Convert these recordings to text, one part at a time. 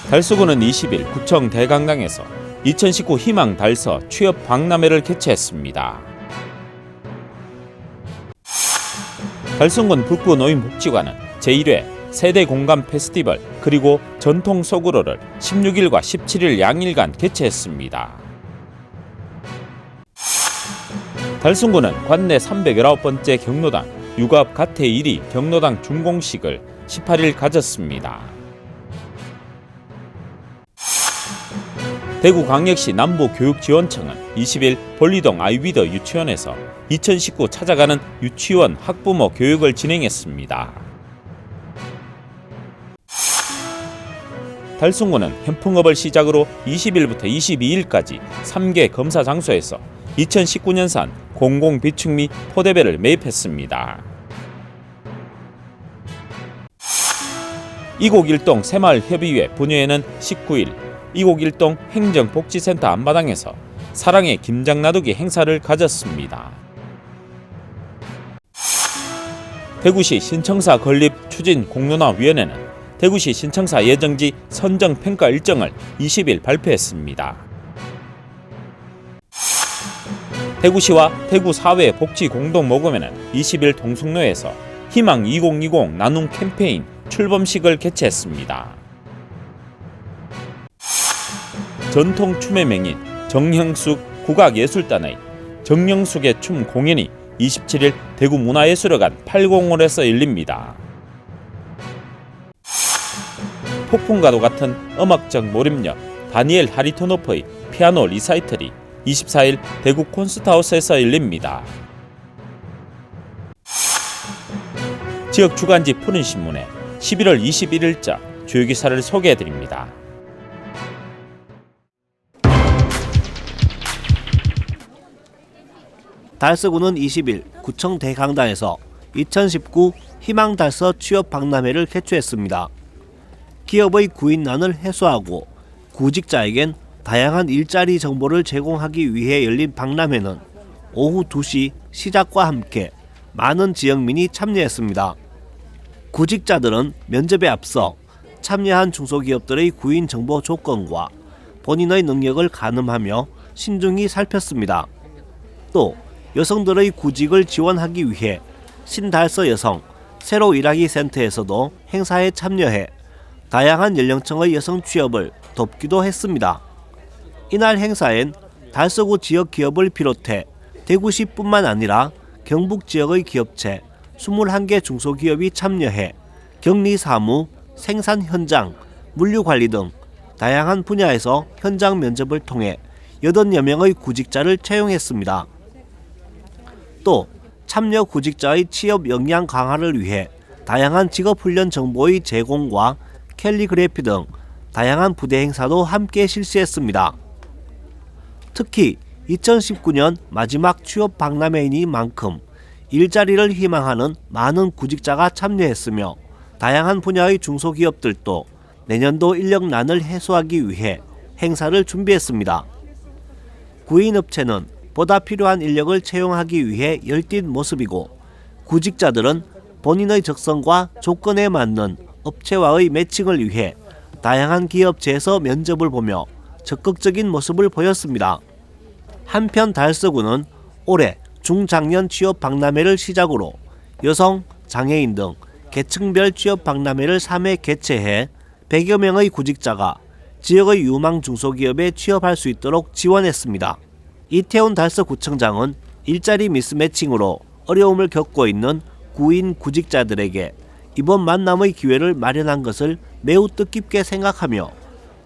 달서구는 20일 구청 대강당에서 2019 희망 달서 취업 박람회를 개최했습니다. 달성군 북부 노인복지관은 제1회 세대 공감 페스티벌 그리고 전통 소구로를 16일과 17일 양일간 개최했습니다. 달성군은 관내 319번째 경로당 육합 가태 1위 경로당 준공식을 18일 가졌습니다. 대구광역시 남부교육지원청은 20일 볼리동 아이위더 유치원에서 2019 찾아가는 유치원 학부모 교육을 진행했습니다. 달성군은 현풍업을 시작으로 20일부터 22일까지 3개 검사 장소에서 2019년산 공공비축 및 포대배를 매입했습니다. 이곡일동 새마을협의회 분회에는 19일 이곡일동 행정복지센터 앞마당에서 사랑의 김장 나누기 행사를 가졌습니다. 대구시 신청사 건립 추진 공론화위원회는 대구시 신청사 예정지 선정 평가 일정을 20일 발표했습니다. 대구시와 대구사회복지공동모금회는 20일 동숭로에서 희망 2020 나눔 캠페인 출범식을 개최했습니다. 전통 춤의 맹인 정형숙 국악예술단의 정형숙의 춤 공연이 27일 대구문화예술회관 805에서 열립니다. 폭풍과도 같은 음악적 몰입력 다니엘 하리토노프의 피아노 리사이틀이 24일 대구 콘서트하우스에서 열립니다. 지역 주간지 푸른신문에 11월 21일자 주요 기사를 소개해드립니다. 달서구는 20일 구청 대강당에서 2019 희망달서 취업 박람회를 개최했습니다. 기업의 구인난을 해소하고 구직자에겐 다양한 일자리 정보를 제공하기 위해 열린 박람회는 오후 2시 시작과 함께 많은 지역민이 참여했습니다. 구직자들은 면접에 앞서 참여한 중소기업들의 구인 정보 조건과 본인의 능력을 가늠하며 신중히 살폈습니다. 또 여성들의 구직을 지원하기 위해 신달서 여성 새로 일하기 센터에서도 행사에 참여해 다양한 연령층의 여성 취업을 돕기도 했습니다. 이날 행사엔 달서구 지역 기업을 비롯해 대구시뿐만 아니라 경북 지역의 기업체 21개 중소기업이 참여해 격리 사무, 생산 현장, 물류 관리 등 다양한 분야에서 현장 면접을 통해 80여 명의 구직자를 채용했습니다. 또 참여 구직자의 취업 역량 강화를 위해 다양한 직업훈련 정보의 제공과 캘리그래피 등 다양한 부대 행사도 함께 실시했습니다. 특히 2019년 마지막 취업 박람회이니만큼 일자리를 희망하는 많은 구직자가 참여했으며 다양한 분야의 중소기업들도 내년도 인력난을 해소하기 위해 행사를 준비했습니다. 구인업체는 보다 필요한 인력을 채용하기 위해 열띤 모습이고 구직자들은 본인의 적성과 조건에 맞는 업체와의 매칭을 위해 다양한 기업체에서 면접을 보며 적극적인 모습을 보였습니다. 한편 달서구는 올해 중장년 취업 박람회를 시작으로 여성, 장애인 등 계층별 취업 박람회를 3회 개최해 100여 명의 구직자가 지역의 유망 중소기업에 취업할 수 있도록 지원했습니다. 이태훈 달서구청장은 일자리 미스매칭으로 어려움을 겪고 있는 구인 구직자들에게 이번 만남의 기회를 마련한 것을 매우 뜻깊게 생각하며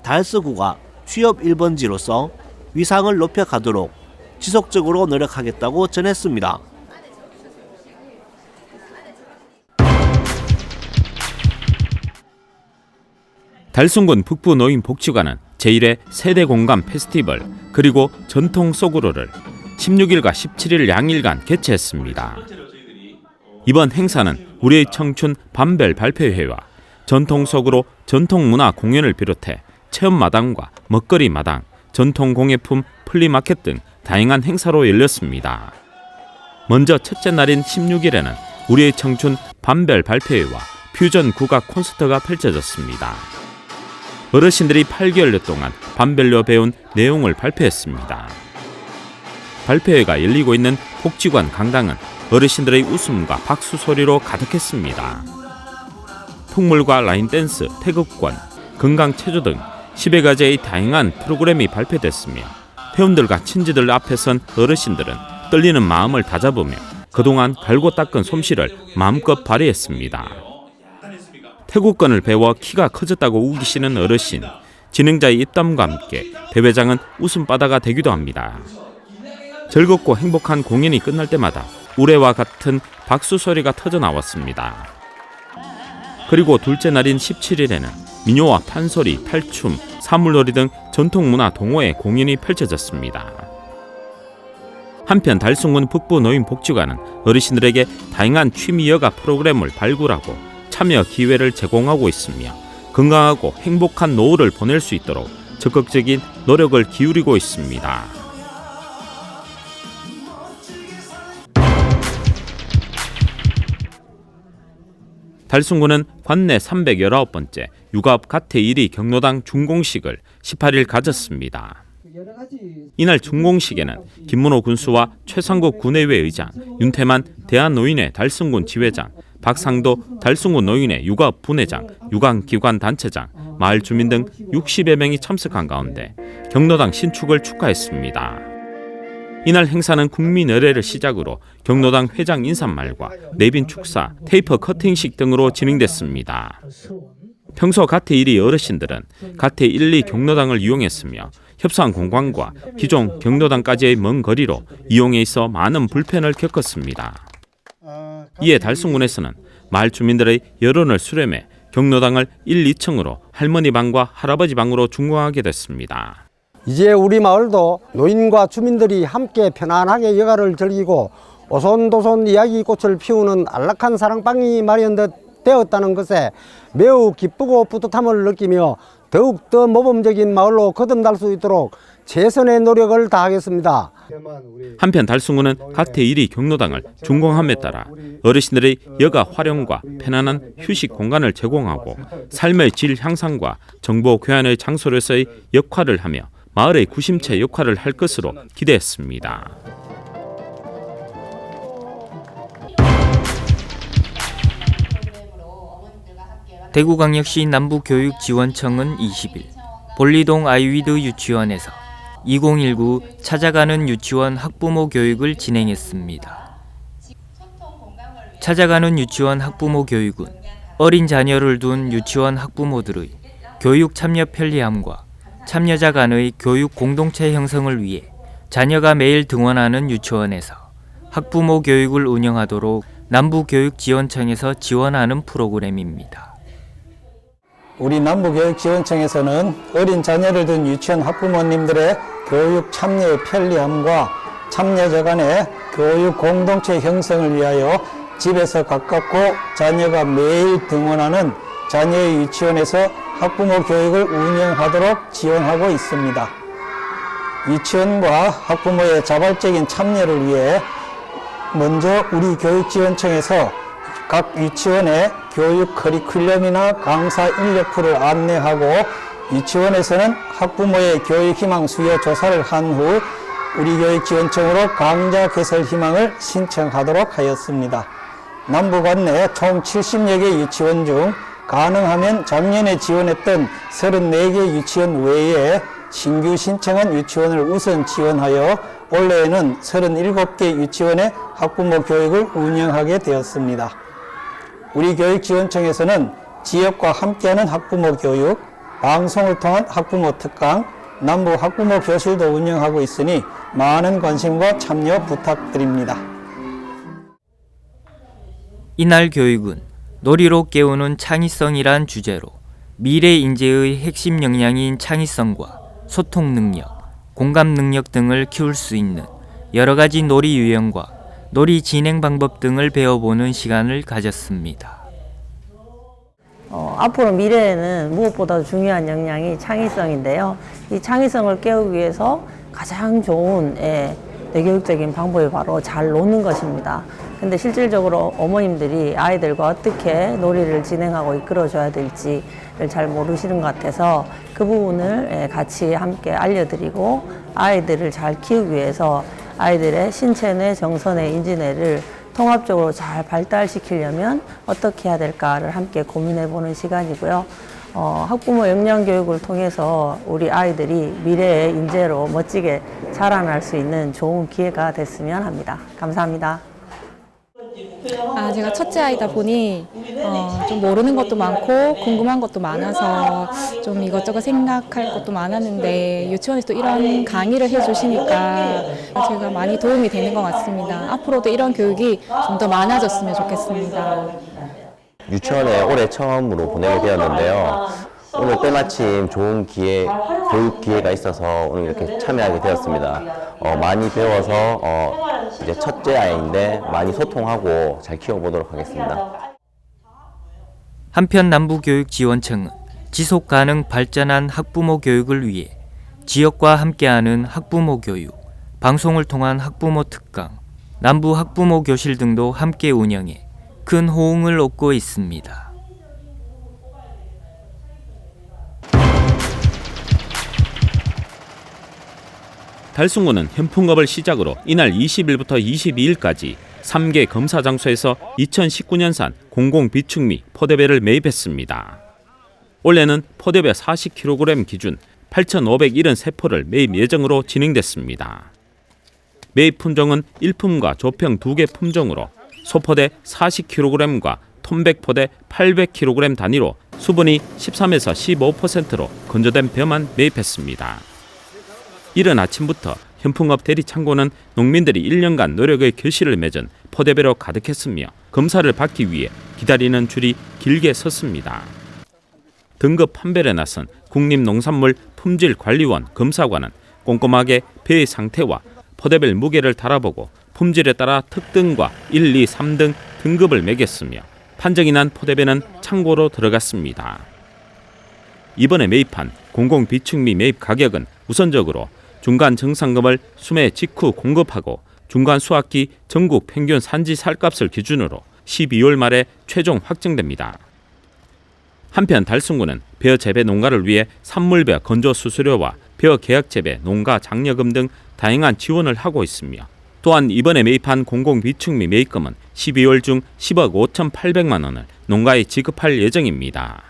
달서구가 취업 1번지로서 위상을 높여가도록 지속적으로 노력하겠다고 전했습니다. 달성군 북부 노인복지관은 제1회 세대공감 페스티벌 그리고 전통 소구로를 16일과 17일 양일간 개최했습니다. 이번 행사는 우리의 청춘 밤별 발표회와 전통 소구로 전통문화 공연을 비롯해 체험마당과 먹거리마당, 전통공예품 플리마켓 등 다양한 행사로 열렸습니다. 먼저 첫째 날인 16일에는 우리의 청춘 반별 발표회와 퓨전 국악 콘서트가 펼쳐졌습니다. 어르신들이 8개월 동안 반별로 배운 내용을 발표했습니다. 발표회가 열리고 있는 복지관 강당은 어르신들의 웃음과 박수 소리로 가득했습니다. 풍물과 라인댄스, 태극권, 건강체조 등 10여 가지의 다양한 프로그램이 발표됐으며 회원들과 친지들 앞에 선 어르신들은 떨리는 마음을 다잡으며 그동안 갈고 닦은 솜씨를 마음껏 발휘했습니다. 태국권을 배워 키가 커졌다고 우기시는 어르신, 진행자의 입담과 함께 대회장은 웃음바다가 되기도 합니다. 즐겁고 행복한 공연이 끝날 때마다 우레와 같은 박수 소리가 터져 나왔습니다. 그리고 둘째 날인 17일에는 민요와 판소리, 탈춤, 사물놀이 등 전통문화 동호회 공연이 펼쳐졌습니다. 한편 달숭군 북부 노인복지관은 어르신들에게 다양한 취미 여가 프로그램을 발굴하고 참여 기회를 제공하고 있으며 건강하고 행복한 노후를 보낼 수 있도록 적극적인 노력을 기울이고 있습니다. 달숭군은 관내 319번째 육아업 가태 1위 경로당 준공식을 18일 가졌습니다. 이날 준공식에는 김문호 군수와 최상국 군의회 의장, 윤태만 대한노인회 달숭군 지회장, 박상도 달숭군 노인회 육아업 분회장, 유관기관 단체장, 마을 주민 등 60여 명이 참석한 가운데 경로당 신축을 축하했습니다. 이날 행사는 국민의례를 시작으로 경로당 회장 인사말과 내빈 축사, 테이프 커팅식 등으로 진행됐습니다. 평소 가태 1위 어르신들은 가태 1, 2 경로당을 이용했으며 협상 공간과 기존 경로당까지의 먼 거리로 이용에 있어 많은 불편을 겪었습니다. 이에 달숭군에서는 마을 주민들의 여론을 수렴해 경로당을 1, 2층으로 할머니 방과 할아버지 방으로 준공하게 됐습니다. 이제 우리 마을도 노인과 주민들이 함께 편안하게 여가를 즐기고 오손도손 이야기꽃을 피우는 안락한 사랑방이 마련되었다는 것에 매우 기쁘고 뿌듯함을 느끼며 더욱더 모범적인 마을로 거듭날 수 있도록 최선의 노력을 다하겠습니다. 한편 달숭군은 가태 1위 경로당을 준공함에 따라 어르신들의 여가 활용과 편안한 휴식 공간을 제공하고 삶의 질 향상과 정보 교환의 장소로서의 역할을 하며 마을의 구심체 역할을 할 것으로 기대했습니다. 대구광역시 남부교육지원청은 20일 볼리동 아이위드 유치원에서 2019 찾아가는 유치원 학부모 교육을 진행했습니다. 찾아가는 유치원 학부모 교육은 어린 자녀를 둔 유치원 학부모들의 교육 참여 편리함과 참여자 간의 교육 공동체 형성을 위해 자녀가 매일 등원하는 유치원에서 학부모 교육을 운영하도록 남부교육지원청에서 지원하는 프로그램입니다. 우리 남부교육지원청에서는 어린 자녀를 둔 유치원 학부모님들의 교육 참여의 편리함과 참여자 간의 교육 공동체 형성을 위하여 집에서 가깝고 자녀가 매일 등원하는 자녀의 유치원에서 학부모 교육을 운영하도록 지원하고 있습니다. 유치원과 학부모의 자발적인 참여를 위해 먼저 우리 교육지원청에서 각 유치원의 교육 커리큘럼이나 강사 인력풀을 안내하고 유치원에서는 학부모의 교육 희망 수요 조사를 한 후 우리 교육지원청으로 강좌 개설 희망을 신청하도록 하였습니다. 남부 관내 총 70여 개 유치원 중 가능하면 작년에 지원했던 34개 유치원 외에 신규 신청한 유치원을 우선 지원하여 올해에는 37개 유치원의 학부모 교육을 운영하게 되었습니다. 우리 교육지원청에서는 지역과 함께하는 학부모 교육, 방송을 통한 학부모 특강, 남부 학부모 교실도 운영하고 있으니 많은 관심과 참여 부탁드립니다. 이날 교육은 놀이로 깨우는 창의성이란 주제로 미래 인재의 핵심 역량인 창의성과 소통 능력, 공감 능력 등을 키울 수 있는 여러 가지 놀이 유형과 놀이 진행 방법 등을 배워보는 시간을 가졌습니다. 앞으로 미래에는 무엇보다 중요한 역량이 창의성인데요. 이 창의성을 깨우기 위해서 가장 좋은 내교육적인 방법이 바로 잘 노는 것입니다. 근데 실질적으로 어머님들이 아이들과 어떻게 놀이를 진행하고 이끌어줘야 될지를 잘 모르시는 것 같아서 그 부분을 같이 함께 알려드리고 아이들을 잘 키우기 위해서 아이들의 신체뇌, 정서뇌, 인지뇌를 통합적으로 잘 발달시키려면 어떻게 해야 될까를 함께 고민해보는 시간이고요. 학부모 역량교육을 통해서 우리 아이들이 미래의 인재로 멋지게 자라날 수 있는 좋은 기회가 됐으면 합니다. 감사합니다. 제가 첫째 아이다 보니 좀 모르는 것도 많고 궁금한 것도 많아서 좀 이것저것 생각할 것도 많았는데 유치원에서 또 이런 강의를 해주시니까 제가 많이 도움이 되는 것 같습니다. 앞으로도 이런 교육이 좀 더 많아졌으면 좋겠습니다. 유치원에 올해 처음으로 보내게 되었는데요. 오늘 때마침 좋은 교육 기회가 있어서 오늘 이렇게 참여하게 되었습니다. 많이 배워서 이제 첫째 아이인데 많이 소통하고 잘 키워보도록 하겠습니다. 한편 남부교육지원청은 지속가능 발전한 학부모 교육을 위해 지역과 함께하는 학부모 교육, 방송을 통한 학부모 특강, 남부 학부모 교실 등도 함께 운영해 큰 호응을 얻고 있습니다. 달숭구는 현풍업을 시작으로 이날 20일부터 22일까지 3개 검사 장소에서 2019년산 공공비축미 포대배를 매입했습니다. 올해는 포대배 40kg 기준 8,573포를 매입 예정으로 진행됐습니다. 매입 품종은 일품과 조평 2개 품종으로 소포대 40kg과 톤백포대 800kg 단위로 수분이 13에서 15%로 건조된 벼만 매입했습니다. 이른 아침부터 현풍업 대리 창고는 농민들이 1년간 노력의 결실을 맺은 포대배로 가득했으며 검사를 받기 위해 기다리는 줄이 길게 섰습니다. 등급 판별에 나선 국립농산물 품질관리원 검사관은 꼼꼼하게 배의 상태와 포대별 무게를 달아보고 품질에 따라 특등과 1, 2, 3등 등급을 매겼으며 판정이 난 포대배는 창고로 들어갔습니다. 이번에 매입한 공공비축미 매입 가격은 우선적으로 중간 정상금을 수매 직후 공급하고 중간 수확기 전국 평균 산지 살값을 기준으로 12월 말에 최종 확정됩니다. 한편 달숭구는 벼 재배 농가를 위해 산물벼 건조 수수료와 벼 계약 재배 농가 장려금 등 다양한 지원을 하고 있으며 또한 이번에 매입한 공공비축미 매입금은 12월 중 10억 5,800만 원을 농가에 지급할 예정입니다.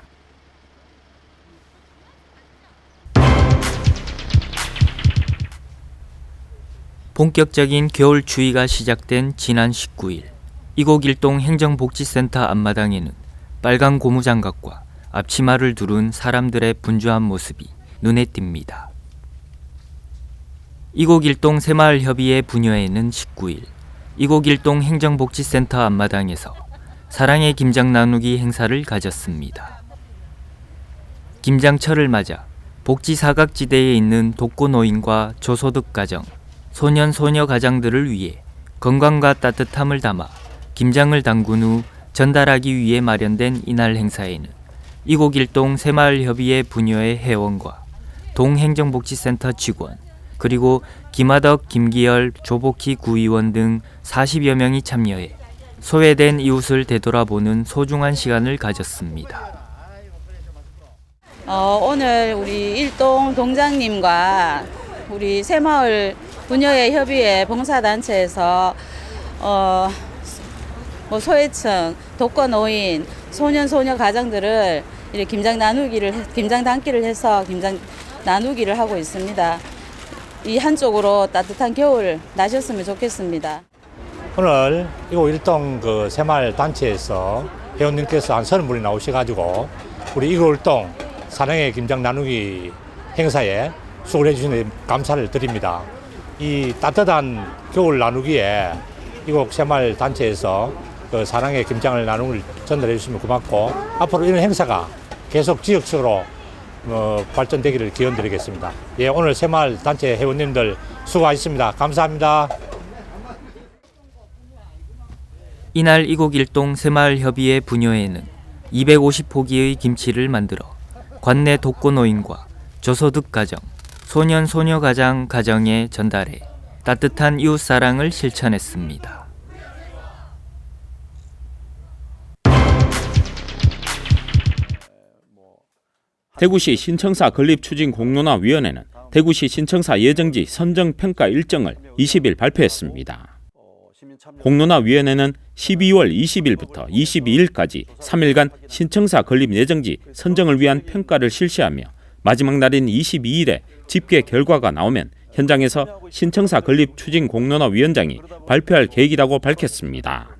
본격적인 겨울 추위가 시작된 지난 19일 이곡일동 행정복지센터 앞마당에는 빨간 고무장갑과 앞치마를 두른 사람들의 분주한 모습이 눈에 띕니다. 이곡일동 새마을협의회 분여회는 19일 이곡일동 행정복지센터 앞마당에서 사랑의 김장 나누기 행사를 가졌습니다. 김장철을 맞아 복지 사각지대에 있는 독거노인과 저소득 가정, 소년 소녀 가장들을 위해 건강과 따뜻함을 담아 김장을 담근 후 전달하기 위해 마련된 이날 행사에는 이곡일동 새마을협의회 분여회 회원과 동행정복지센터 직원 그리고 김하덕, 김기열, 조복희 구의원 등 40여 명이 참여해 소외된 이웃을 되돌아보는 소중한 시간을 가졌습니다. 오늘 우리 일동 동장님과 우리 새마을 분여회 협의회 봉사단체에서 소외층, 독거노인, 소년 소녀 가정들을 이렇게 김장 담기를 해서 김장 나누기를 하고 있습니다. 이 한쪽으로 따뜻한 겨울 나셨으면 좋겠습니다. 오늘 이곳 일동 그 새마을 단체에서 회원님께서 한 30분이 나오셔가지고 우리 이곡일동 사랑의 김장 나누기 행사에 수고를 해주신 데 감사를 드립니다. 이 따뜻한 겨울 나누기에 이곳 새마을 단체에서 그 사랑의 김장을 나눔을 전달해 주시면 고맙고 앞으로 이런 행사가 계속 지역적으로 발전되기를 기원드리겠습니다. 예, 오늘 새마을 단체 회원님들 수고하셨습니다. 감사합니다. 이날 이곡일동 새마을협의회 분여회는 250포기의 김치를 만들어 관내 독거노인과 저소득 가정, 소년 소녀 가정에 전달해 따뜻한 이웃사랑을 실천했습니다. 대구시 신청사 건립추진공론화위원회는 대구시 신청사 예정지 선정평가 일정을 20일 발표했습니다. 공론화위원회는 12월 20일부터 22일까지 3일간 신청사 건립 예정지 선정을 위한 평가를 실시하며 마지막 날인 22일에 집계 결과가 나오면 현장에서 신청사 건립 추진 공론화위원장이 발표할 계획이라고 밝혔습니다.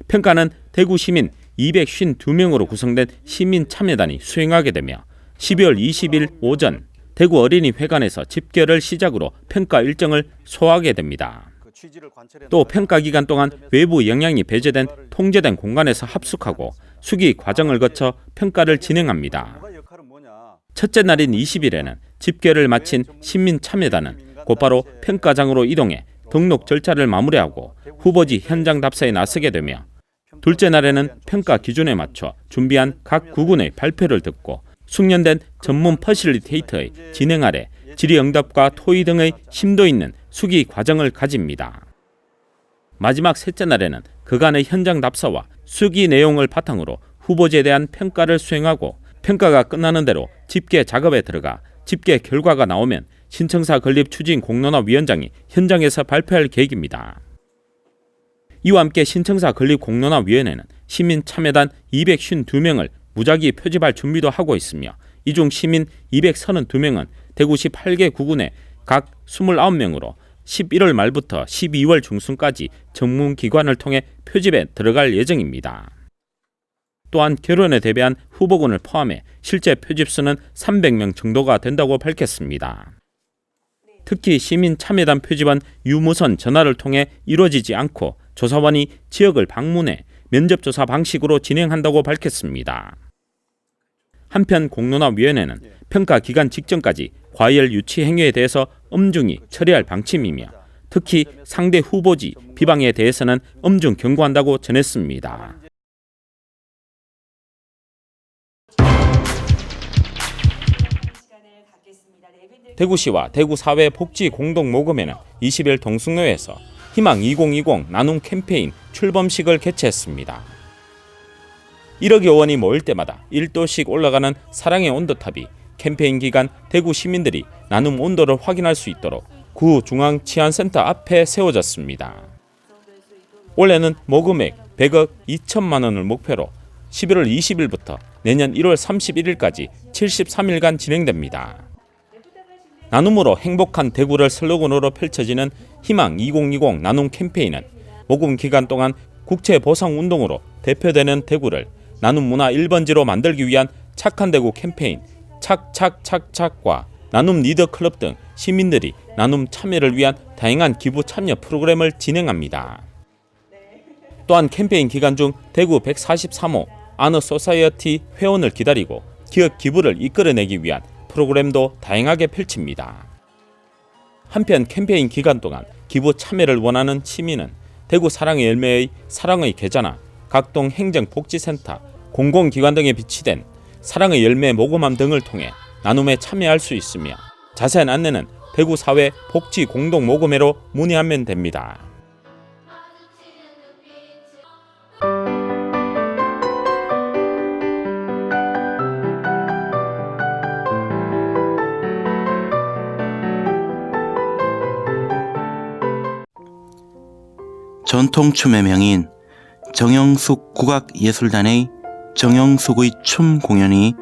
평가는 대구 시민 252명으로 구성된 시민 참여단이 수행하게 되며 12월 20일 오전 대구 어린이회관에서 집계를 시작으로 평가 일정을 소화하게 됩니다. 또 평가 기간 동안 외부 영향이 배제된 통제된 공간에서 합숙하고 수기 과정을 거쳐 평가를 진행합니다. 첫째 날인 20일에는 집계를 마친 시민 참여단은 곧바로 평가장으로 이동해 등록 절차를 마무리하고 후보지 현장 답사에 나서게 되며 둘째 날에는 평가 기준에 맞춰 준비한 각 구군의 발표를 듣고 숙련된 전문 퍼실리테이터의 진행 아래 질의응답과 토의 등의 심도 있는 수기 과정을 가집니다. 마지막 셋째 날에는 그간의 현장 답사와 수기 내용을 바탕으로 후보지에 대한 평가를 수행하고 평가가 끝나는 대로 집계 작업에 들어가 집계 결과가 나오면 신청사 건립 추진 공론화위원장이 현장에서 발표할 계획입니다. 이와 함께 신청사 건립 공론화위원회는 시민 참여단 252명을 무작위 표집할 준비도 하고 있으며 이 중 시민 232명은 대구시 8개 구군에 각 29명으로 11월 말부터 12월 중순까지 전문기관을 통해 표집에 들어갈 예정입니다. 또한 결혼에 대비한 후보군을 포함해 실제 표집수는 300명 정도가 된다고 밝혔습니다. 특히 시민 참여단 표집은 유무선 전화를 통해 이루어지지 않고 조사원이 지역을 방문해 면접조사 방식으로 진행한다고 밝혔습니다. 한편 공론화위원회는 평가 기간 직전까지 과열 유치 행위에 대해서 엄중히 처리할 방침이며 특히 상대 후보지 비방에 대해서는 엄중 경고한다고 전했습니다. 대구시와 대구사회복지공동모금회는 20일 동숭로에서 희망 2020 나눔 캠페인 출범식을 개최했습니다. 1억여 원이 모일 때마다 1도씩 올라가는 사랑의 온도탑이 캠페인 기간 대구 시민들이 나눔 온도를 확인할 수 있도록 구 중앙치안센터 앞에 세워졌습니다. 올해는 모금액 100억 2천만 원을 목표로 11월 20일부터 내년 1월 31일까지 73일간 진행됩니다. 나눔으로 행복한 대구를 슬로건으로 펼쳐지는 희망 2020 나눔 캠페인은 모금 기간 동안 국채보상운동으로 대표되는 대구를 나눔 문화 1번지로 만들기 위한 착한 대구 캠페인 착착착착과 나눔 리더 클럽 등 시민들이 나눔 참여를 위한 다양한 기부 참여 프로그램을 진행합니다. 또한 캠페인 기간 중 대구 143호 아너 소사이어티 회원을 기다리고 기업 기부를 이끌어내기 위한 프로그램도 다양하게 펼칩니다. 한편 캠페인 기간 동안 기부 참여를 원하는 시민은 대구 사랑의 열매의 사랑의 계좌나 각동 행정복지센터, 공공기관 등에 비치된 사랑의 열매 모금함 등을 통해 나눔에 참여할 수 있으며 자세한 안내는 대구사회 복지공동모금회로 문의하면 됩니다. 전통춤의 명인 정영숙 국악예술단의 정영숙의 춤 공연이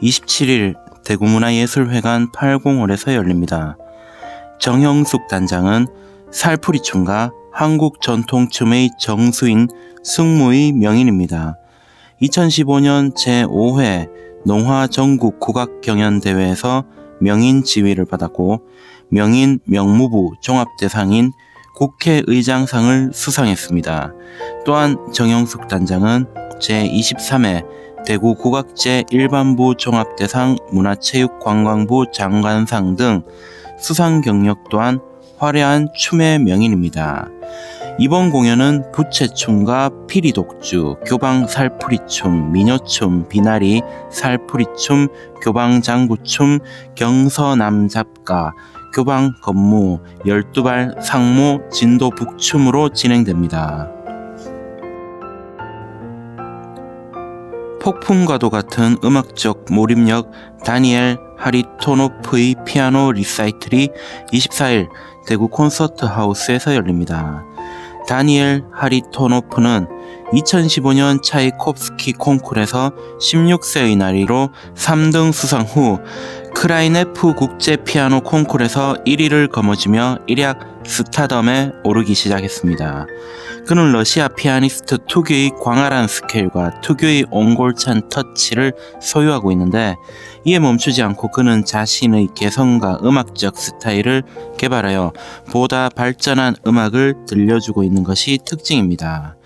27일 대구문화예술회관 805홀에서 열립니다. 정영숙 단장은 살풀이춤과 한국 전통춤의 정수인 승무의 명인입니다. 2015년 제5회 농화 전국 국악경연대회에서 명인 지위를 받았고 명인 명무부 종합대상인 국회의장상을 수상했습니다. 또한 정영숙 단장은 제23회 대구 국악제 일반부 종합대상 문화체육관광부 장관상 등 수상 경력 또한 화려한 춤의 명인입니다. 이번 공연은 부채춤과 피리독주, 교방 살풀이춤, 미녀춤, 비나리, 살풀이춤, 교방 장구춤, 경서남잡가, 교방 건무, 12발 상모, 진도 북춤으로 진행됩니다. 폭풍과도 같은 음악적 몰입력 다니엘 하리토노프의 피아노 리사이틀이 24일 대구 콘서트 하우스에서 열립니다. 다니엘 하리토노프는 2015년 차이콥스키 콩쿠르에서 16세의 나이로 3등 수상 후 크라이네프 국제 피아노 콩쿠르에서 1위를 거머쥐며 일약 스타덤에 오르기 시작했습니다. 그는 러시아 피아니스트 특유의 광활한 스케일과 특유의 옹골찬 터치를 소유하고 있는데, 이에 멈추지 않고 그는 자신의 개성과 음악적 스타일을 개발하여 보다 발전한 음악을 들려주고 있는 것이 특징입니다.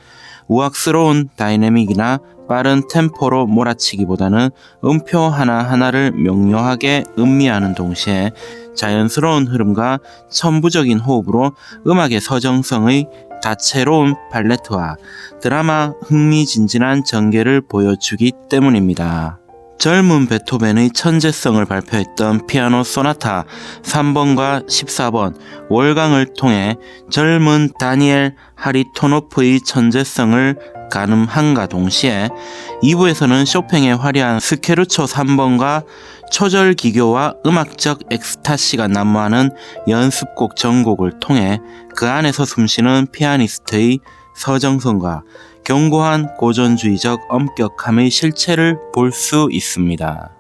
우악스러운 다이내믹이나 빠른 템포로 몰아치기보다는 음표 하나하나를 명료하게 음미하는 동시에 자연스러운 흐름과 천부적인 호흡으로 음악의 서정성의 다채로운 팔레트와 드라마 흥미진진한 전개를 보여주기 때문입니다. 젊은 베토벤의 천재성을 발표했던 피아노 소나타 3번과 14번 월강을 통해 젊은 다니엘 하리토노프의 천재성을 가늠함과 동시에 2부에서는 쇼팽의 화려한 스케르초 3번과 초절 기교와 음악적 엑스타시가 난무하는 연습곡 전곡을 통해 그 안에서 숨쉬는 피아니스트의 서정성과 견고한 고전주의적 엄격함의 실체를 볼 수 있습니다.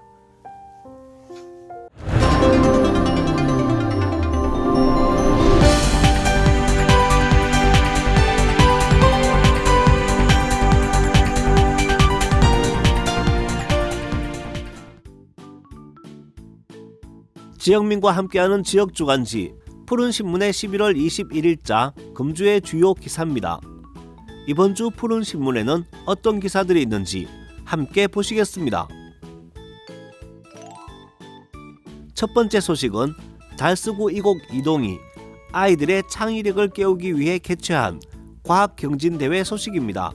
지영민과 함께하는 지역주간지 푸른신문의 11월 21일자 금주의 주요 기사입니다. 이번 주 푸른신문에는 어떤 기사들이 있는지 함께 보시겠습니다. 첫 번째 소식은 달서구 이곡 이동이 아이들의 창의력을 깨우기 위해 개최한 과학경진대회 소식입니다.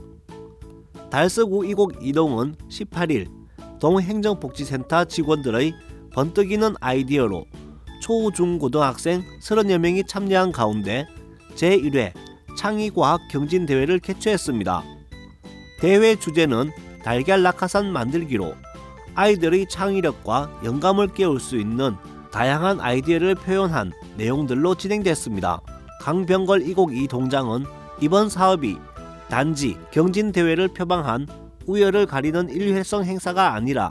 달서구 이곡 이동은 18일 동행정복지센터 직원들의 번뜩이는 아이디어로 초, 중, 고등학생 30여 명이 참여한 가운데 제1회 창의과학 경진대회를 개최했습니다. 대회 주제는 달걀 낙하산 만들기로 아이들의 창의력과 영감을 깨울 수 있는 다양한 아이디어를 표현한 내용들로 진행됐습니다. 강병걸 이곡 이 동장은 이번 사업이 단지 경진대회를 표방한 우열을 가리는 일회성 행사가 아니라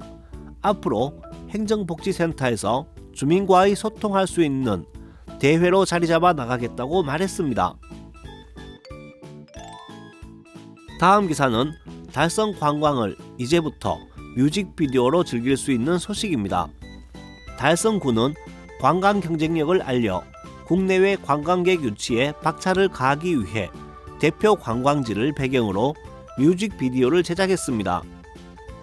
앞으로 행정복지센터에서 주민과의 소통할 수 있는 대회로 자리잡아 나가겠다고 말했습니다. 다음 기사는 달성 관광을 이제부터 뮤직비디오로 즐길 수 있는 소식입니다. 달성구는 관광 경쟁력을 알려 국내외 관광객 유치에 박차를 가하기 위해 대표 관광지를 배경으로 뮤직비디오를 제작했습니다.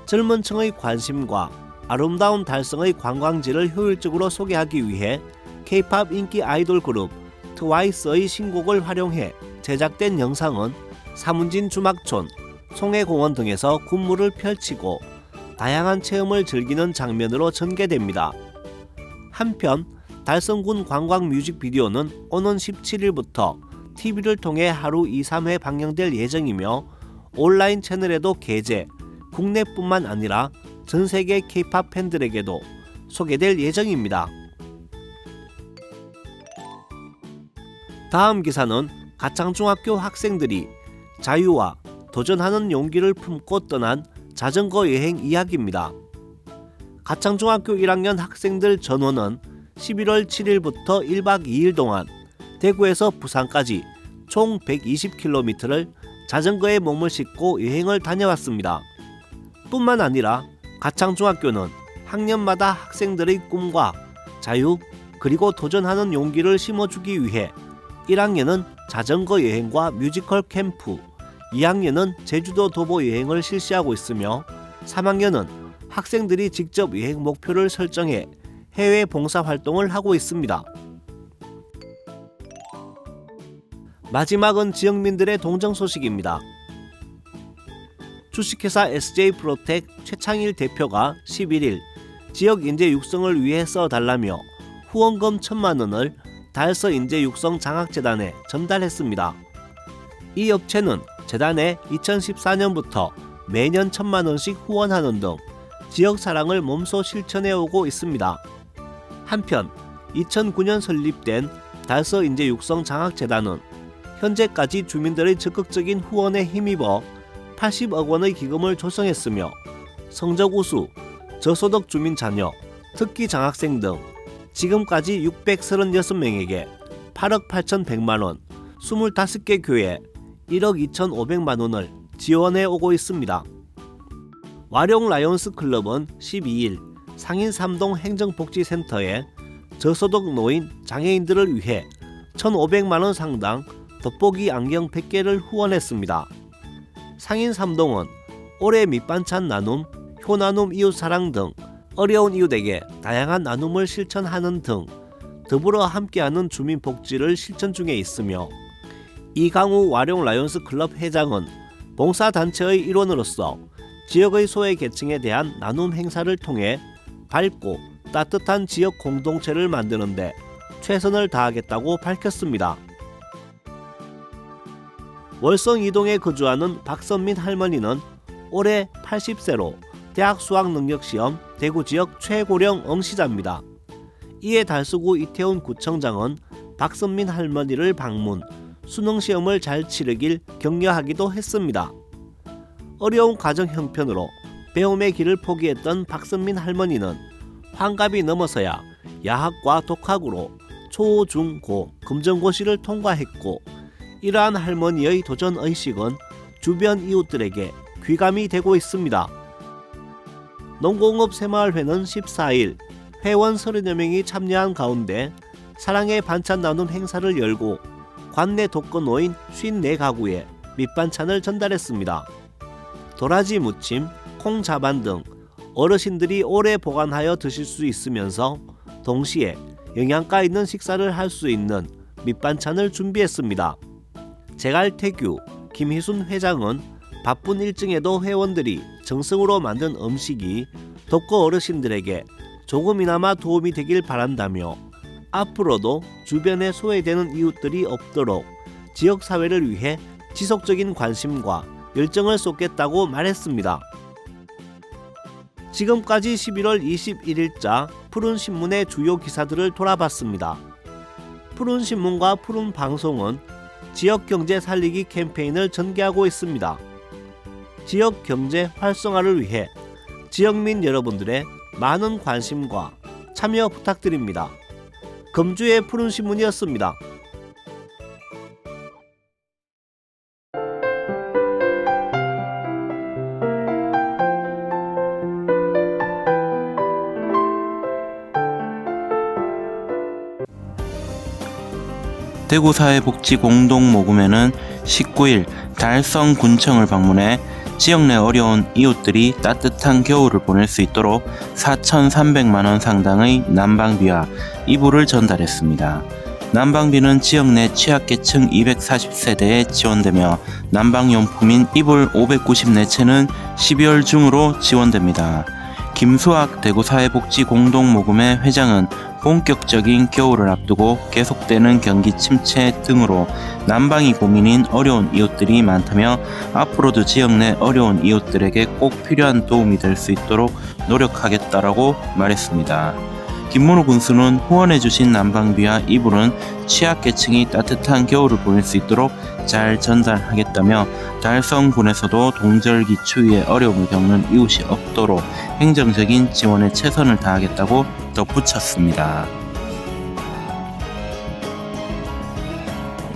젊은 층의 관심과 아름다운 달성의 관광지를 효율적으로 소개하기 위해 K-POP 인기 아이돌 그룹 트와이스의 신곡을 활용해 제작된 영상은 사문진 주막촌, 송해공원 등에서 군무를 펼치고 다양한 체험을 즐기는 장면으로 전개됩니다. 한편 달성군 관광 뮤직비디오는 오는 17일부터 TV를 통해 하루 2-3회 방영될 예정이며 온라인 채널에도 게재, 국내뿐만 아니라 전 세계 K-POP 팬들에게도 소개될 예정입니다. 다음 기사는 가창중학교 학생들이 자유와 도전하는 용기를 품고 떠난 자전거 여행 이야기입니다. 가창중학교 1학년 학생들 전원은 11월 7일부터 1박 2일 동안 대구에서 부산까지 총 120km를 자전거에 몸을 싣고 여행을 다녀왔습니다. 뿐만 아니라 가창중학교는 학년마다 학생들의 꿈과 자유 그리고 도전하는 용기를 심어주기 위해 1학년은 자전거 여행과 뮤지컬 캠프, 2학년은 제주도 도보 여행을 실시하고 있으며 3학년은 학생들이 직접 여행 목표를 설정해 해외 봉사활동을 하고 있습니다. 마지막은 지역민들의 동정 소식입니다. 주식회사 SJ프로텍 최창일 대표가 11일 지역 인재 육성을 위해 써달라며 후원금 1,000만 원을 달서 인재 육성 장학재단에 전달했습니다. 이 업체는 재단에 2014년부터 매년 1,000만 원씩 후원하는 등 지역 사랑을 몸소 실천해 오고 있습니다. 한편 2009년 설립된 달서 인재 육성 장학재단은 현재까지 주민들의 적극적인 후원에 힘입어 80억 원의 기금을 조성했으며 성적 우수, 저소득 주민 자녀, 특기 장학생 등 지금까지 636명에게 8억 8,100만 원, 25개 교회 1억 2,500만 원을 지원해 오고 있습니다. 와룡 라이온스 클럽은 12일 상인 3동 행정복지센터에 저소득 노인, 장애인들을 위해 1,500만 원 상당 돋보기 안경 100개를 후원했습니다. 상인 3동은 올해 밑반찬 나눔, 효나눔 이웃사랑 등 어려운 이웃에게 다양한 나눔을 실천하는 등 더불어 함께하는 주민복지를 실천 중에 있으며 이강우 와룡 라이온스 클럽 회장은 봉사단체의 일원으로서 지역의 소외계층에 대한 나눔 행사를 통해 밝고 따뜻한 지역 공동체를 만드는 데 최선을 다하겠다고 밝혔습니다. 월성 이동에 거주하는 박선민 할머니는 올해 80세로 대학 수학능력시험 대구지역 최고령 응시자입니다. 이에 달서구 이태훈 구청장은 박선민 할머니를 방문, 수능시험을 잘 치르길 격려하기도 했습니다. 어려운 가정 형편으로 배움의 길을 포기했던 박선민 할머니는 환갑이 넘어서야 야학과 독학으로 초, 중, 고, 금전고시를 통과했고 이러한 할머니의 도전의식은 주변 이웃들에게 귀감이 되고 있습니다. 농공업 새마을회는 14일 회원 30여 명이 참여한 가운데 사랑의 반찬 나눔 행사를 열고 관내 독거노인 54가구에 밑반찬을 전달했습니다. 도라지 무침, 콩 자반 등 어르신들이 오래 보관하여 드실 수 있으면서 동시에 영양가 있는 식사를 할 수 있는 밑반찬을 준비했습니다. 제갈태규 김희순 회장은 바쁜 일정에도 회원들이 정성으로 만든 음식이 독거 어르신들에게 조금이나마 도움이 되길 바란다며 앞으로도 주변에 소외되는 이웃들이 없도록 지역사회를 위해 지속적인 관심과 열정을 쏟겠다고 말했습니다. 지금까지 11월 21일자 푸른신문의 주요 기사들을 돌아봤습니다. 푸른신문과 푸른방송은 지역경제 살리기 캠페인을 전개하고 있습니다. 지역경제 활성화를 위해 지역민 여러분들의 많은 관심과 참여 부탁드립니다. 금주의 푸른신문이었습니다. 대구사회복지공동모금회는 19일 달성군청을 방문해 지역 내 어려운 이웃들이 따뜻한 겨울을 보낼 수 있도록 4,300만 원 상당의 난방비와 이불을 전달했습니다. 난방비는 지역 내 취약계층 240세대에 지원되며 난방용품인 이불 594채는 12월 중으로 지원됩니다. 김수학 대구사회복지공동모금회 회장은 본격적인 겨울을 앞두고 계속되는 경기 침체 등으로 난방이 고민인 어려운 이웃들이 많다며 앞으로도 지역 내 어려운 이웃들에게 꼭 필요한 도움이 될 수 있도록 노력하겠다라고 말했습니다. 김문호 군수는 후원해주신 난방비와 이불은 취약계층이 따뜻한 겨울을 보낼 수 있도록 잘 전달하겠다며 달성군에서도 동절기 추위에 어려움을 겪는 이웃이 없도록 행정적인 지원에 최선을 다하겠다고 덧붙였습니다.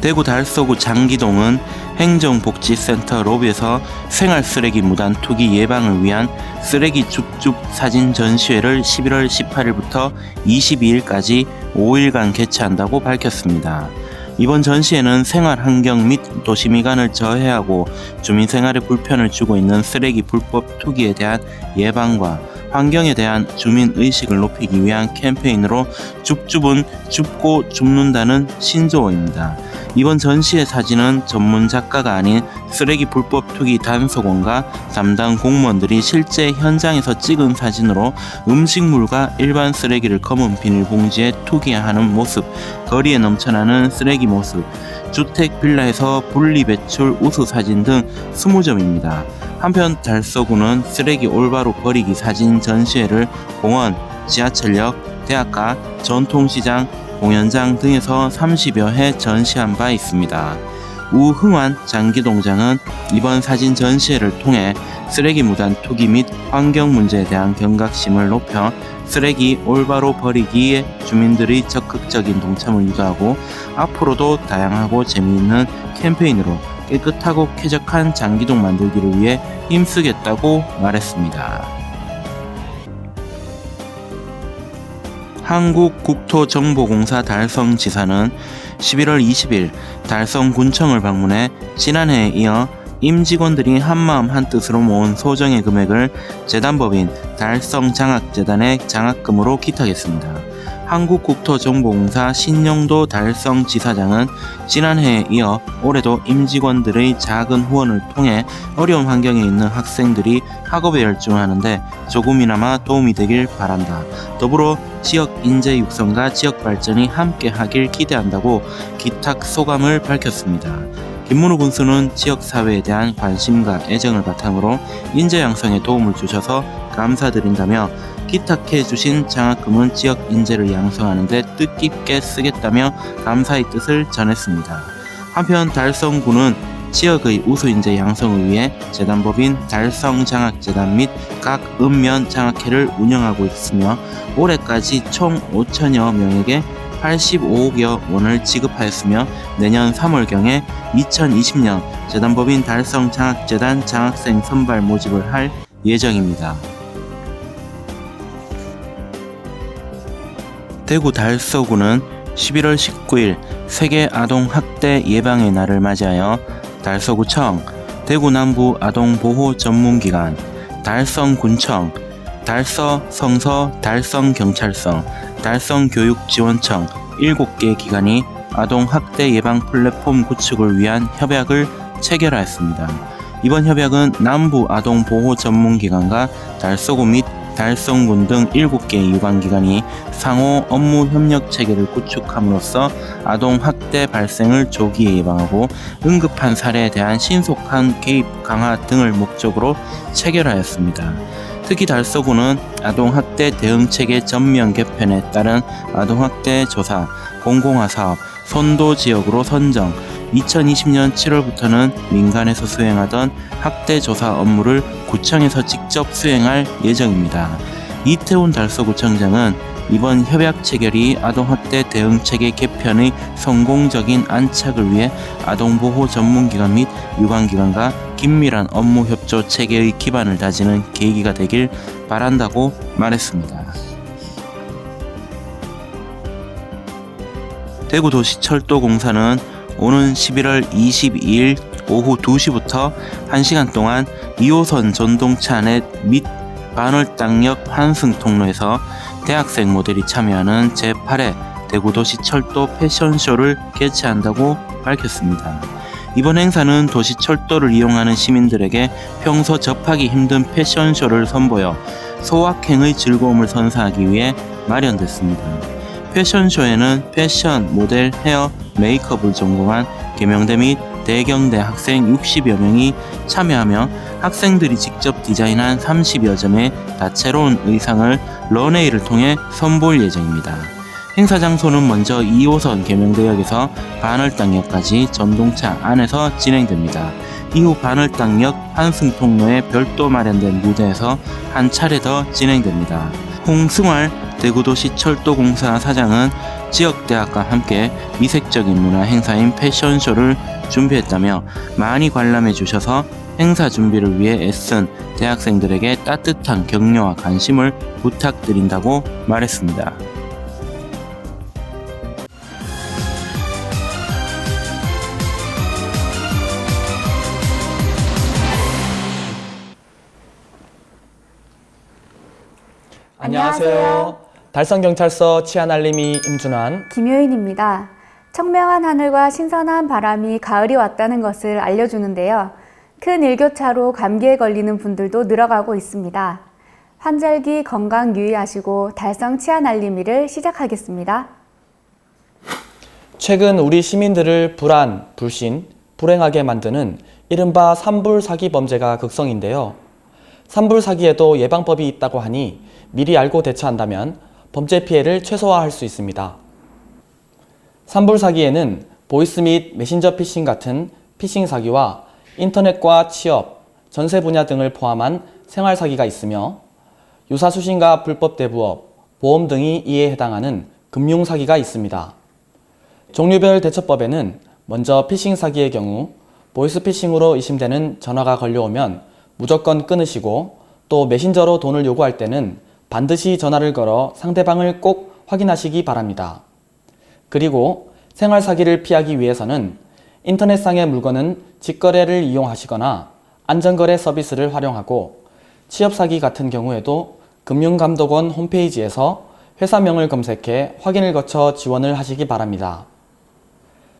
대구 달서구 장기동은 행정복지센터 로비에서 생활쓰레기 무단 투기 예방을 위한 쓰레기 줍줍 사진 전시회를 11월 18일부터 22일까지 5일간 개최한다고 밝혔습니다. 이번 전시회는 생활환경 및 도시미관을 저해하고 주민생활에 불편을 주고 있는 쓰레기 불법 투기에 대한 예방과 환경에 대한 주민의식을 높이기 위한 캠페인으로 줍줍은 줍고 줍는다는 신조어입니다. 이번 전시의 사진은 전문 작가가 아닌 쓰레기 불법 투기 단속원과 담당 공무원들이 실제 현장에서 찍은 사진으로 음식물과 일반 쓰레기를 검은 비닐봉지에 투기하는 모습, 거리에 넘쳐나는 쓰레기 모습, 주택 빌라에서 분리배출 우수 사진 등 20점입니다. 한편 달서구는 쓰레기 올바로 버리기 사진 전시회를 공원, 지하철역, 대학가, 전통시장, 공연장 등에서 30여 회 전시한 바 있습니다. 우흥환 장기동장은 이번 사진 전시회를 통해 쓰레기 무단 투기 및 환경 문제에 대한 경각심을 높여 쓰레기 올바로 버리기에 주민들의 적극적인 동참을 유도하고 앞으로도 다양하고 재미있는 캠페인으로 깨끗하고 쾌적한 장기동 만들기를 위해 힘쓰겠다고 말했습니다. 한국국토정보공사 달성지사는 11월 20일 달성군청을 방문해 지난해에 이어 임직원들이 한마음 한뜻으로 모은 소정의 금액을 재단법인 달성장학재단에 장학금으로 기탁했습니다. 한국국토정보공사 신영도 달성지사장은 지난해에 이어 올해도 임직원들의 작은 후원을 통해 어려운 환경에 있는 학생들이 학업에 열중하는데 조금이나마 도움이 되길 바란다. 더불어 지역 인재 육성과 지역 발전이 함께 하길 기대한다고 기탁 소감을 밝혔습니다. 김문우 군수는 지역사회에 대한 관심과 애정을 바탕으로 인재 양성에 도움을 주셔서 감사드린다며 기탁해 주신 장학금은 지역 인재를 양성하는 데 뜻깊게 쓰겠다며 감사의 뜻을 전했습니다. 한편 달성구는 지역의 우수인재 양성을 위해 재단법인 달성장학재단 및 각 읍면 장학회를 운영하고 있으며 올해까지 총 5천여 명에게 85억여 원을 지급하였으며 내년 3월경에 2020년 재단법인 달성장학재단 장학생 선발 모집을 할 예정입니다. 대구 달서구는 11월 19일 세계 아동 학대 예방의 날을 맞이하여 달서구청, 대구 남부 아동보호 전문기관, 달성군청, 달서성서 달성경찰청, 달성교육지원청 7개 기관이 아동학대 예방 플랫폼 구축을 위한 협약을 체결하였습니다. 이번 협약은 남부 아동보호 전문기관과 달서구 및 달성군 등 7개 유관기관이 상호 업무 협력 체계를 구축함으로써 아동학대 발생을 조기에 예방하고 응급한 사례에 대한 신속한 개입 강화 등을 목적으로 체결하였습니다. 특히 달서구는 아동학대 대응체계 전면 개편에 따른 아동학대 조사, 공공화 사업, 선도 지역으로 선정, 2020년 7월부터는 민간에서 수행하던 학대 조사 업무를 구청에서 직접 수행할 예정입니다. 이태훈 달서구청장은 이번 협약 체결이 아동학대 대응체계 개편의 성공적인 안착을 위해 아동보호 전문기관 및 유관기관과 긴밀한 업무 협조 체계의 기반을 다지는 계기가 되길 바란다고 말했습니다. 대구도시철도공사는 오는 11월 22일 오후 2시부터 1시간 동안 2호선 전동차 넷 및 반월당역 환승통로에서 대학생 모델이 참여하는 제8회 대구도시철도 패션쇼를 개최한다고 밝혔습니다. 이번 행사는 도시철도를 이용하는 시민들에게 평소 접하기 힘든 패션쇼를 선보여 소확행의 즐거움을 선사하기 위해 마련됐습니다. 패션쇼에는 패션, 모델, 헤어, 메이크업을 전공한 계명대 및 대경대 학생 60여 명이 참여하며 학생들이 직접 디자인한 30여 점의 다채로운 의상을 런웨이를 통해 선보일 예정입니다. 행사 장소는 먼저 2호선 계명대역에서 반월당역까지 전동차 안에서 진행됩니다. 이후 반월당역 환승통로에 별도 마련된 무대에서 한 차례 더 진행됩니다. 홍승활 대구도시철도공사 사장은 지역대학과 함께 이색적인 문화 행사인 패션쇼를 준비했다며 많이 관람해 주셔서 행사 준비를 위해 애쓴 대학생들에게 따뜻한 격려와 관심을 부탁드린다고 말했습니다. 안녕하세요. 달성경찰서 치안알림이 임준환, 김효인입니다. 청명한 하늘과 신선한 바람이 가을이 왔다는 것을 알려주는데요. 큰 일교차로 감기에 걸리는 분들도 늘어가고 있습니다. 환절기 건강 유의하시고 달성 치안 알림이를 시작하겠습니다. 최근 우리 시민들을 불안, 불신, 불행하게 만드는 이른바 산불 사기 범죄가 극성인데요. 산불 사기에도 예방법이 있다고 하니 미리 알고 대처한다면 범죄 피해를 최소화할 수 있습니다. 산불 사기에는 보이스 및 메신저 피싱 같은 피싱 사기와 인터넷과 취업, 전세 분야 등을 포함한 생활 사기가 있으며 유사수신과 불법 대부업, 보험 등이 이에 해당하는 금융 사기가 있습니다. 종류별 대처법에는 먼저 피싱 사기의 경우 보이스피싱으로 의심되는 전화가 걸려오면 무조건 끊으시고 또 메신저로 돈을 요구할 때는 반드시 전화를 걸어 상대방을 꼭 확인하시기 바랍니다. 그리고 생활 사기를 피하기 위해서는 인터넷상의 물건은 직거래를 이용하시거나 안전거래 서비스를 활용하고 취업 사기 같은 경우에도 금융감독원 홈페이지에서 회사명을 검색해 확인을 거쳐 지원을 하시기 바랍니다.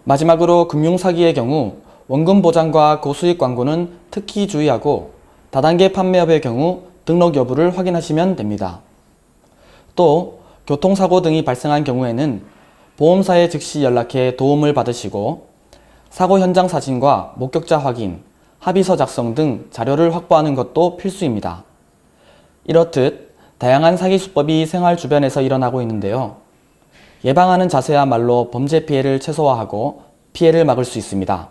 마지막으로 금융사기의 경우 원금 보장과 고수익 광고는 특히 주의하고 다단계 판매업의 경우 등록 여부를 확인하시면 됩니다. 또 교통사고 등이 발생한 경우에는 보험사에 즉시 연락해 도움을 받으시고 사고 현장 사진과 목격자 확인, 합의서 작성 등 자료를 확보하는 것도 필수입니다. 이렇듯 다양한 사기 수법이 생활 주변에서 일어나고 있는데요. 예방하는 자세야말로 범죄 피해를 최소화하고 피해를 막을 수 있습니다.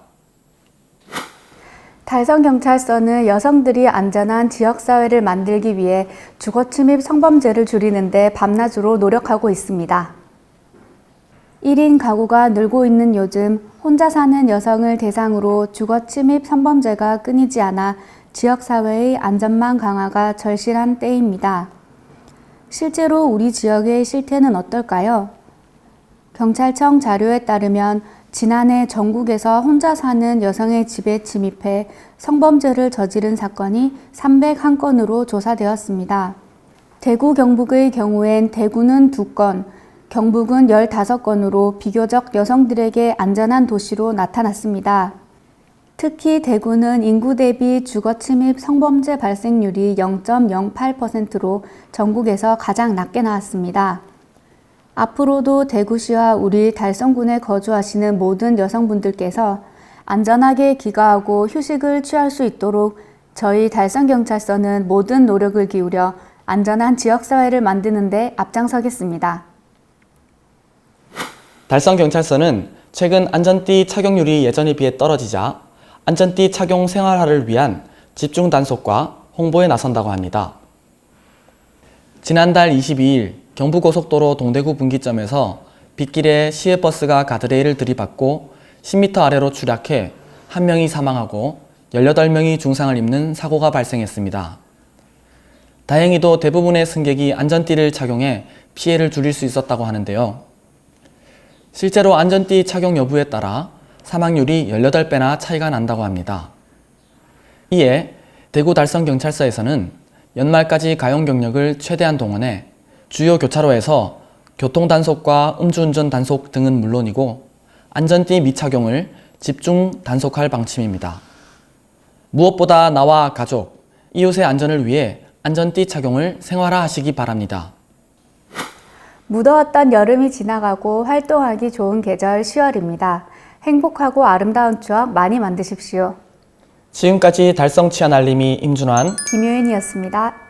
달성경찰서는 여성들이 안전한 지역사회를 만들기 위해 주거침입 성범죄를 줄이는 데 밤낮으로 노력하고 있습니다. 1인 가구가 늘고 있는 요즘 혼자 사는 여성을 대상으로 주거침입 성범죄가 끊이지 않아 지역사회의 안전망 강화가 절실한 때입니다. 실제로 우리 지역의 실태는 어떨까요? 경찰청 자료에 따르면 지난해 전국에서 혼자 사는 여성의 집에 침입해 성범죄를 저지른 사건이 301건으로 조사되었습니다. 대구 경북의 경우엔 대구는 2건, 경북은 15건으로 비교적 여성들에게 안전한 도시로 나타났습니다. 특히 대구는 인구 대비 주거침입 성범죄 발생률이 0.08%로 전국에서 가장 낮게 나왔습니다. 앞으로도 대구시와 우리 달성군에 거주하시는 모든 여성분들께서 안전하게 귀가하고 휴식을 취할 수 있도록 저희 달성경찰서는 모든 노력을 기울여 안전한 지역사회를 만드는 데 앞장서겠습니다. 달성경찰서는 최근 안전띠 착용률이 예전에 비해 떨어지자 안전띠 착용 생활화를 위한 집중 단속과 홍보에 나선다고 합니다. 지난달 22일 경부고속도로 동대구 분기점에서 빗길에 시외버스가 가드레일을 들이받고 10m 아래로 추락해 1명이 사망하고 18명이 중상을 입는 사고가 발생했습니다. 다행히도 대부분의 승객이 안전띠를 착용해 피해를 줄일 수 있었다고 하는데요. 실제로 안전띠 착용 여부에 따라 사망률이 18배나 차이가 난다고 합니다. 이에 대구 달성경찰서에서는 연말까지 가용 경력을 최대한 동원해 주요 교차로에서 교통단속과 음주운전 단속 등은 물론이고 안전띠 미착용을 집중 단속할 방침입니다. 무엇보다 나와 가족, 이웃의 안전을 위해 안전띠 착용을 생활화하시기 바랍니다. 무더웠던 여름이 지나가고 활동하기 좋은 계절 10월입니다. 행복하고 아름다운 추억 많이 만드십시오. 지금까지 달성 치안 알림이 임준환, 김효연이었습니다.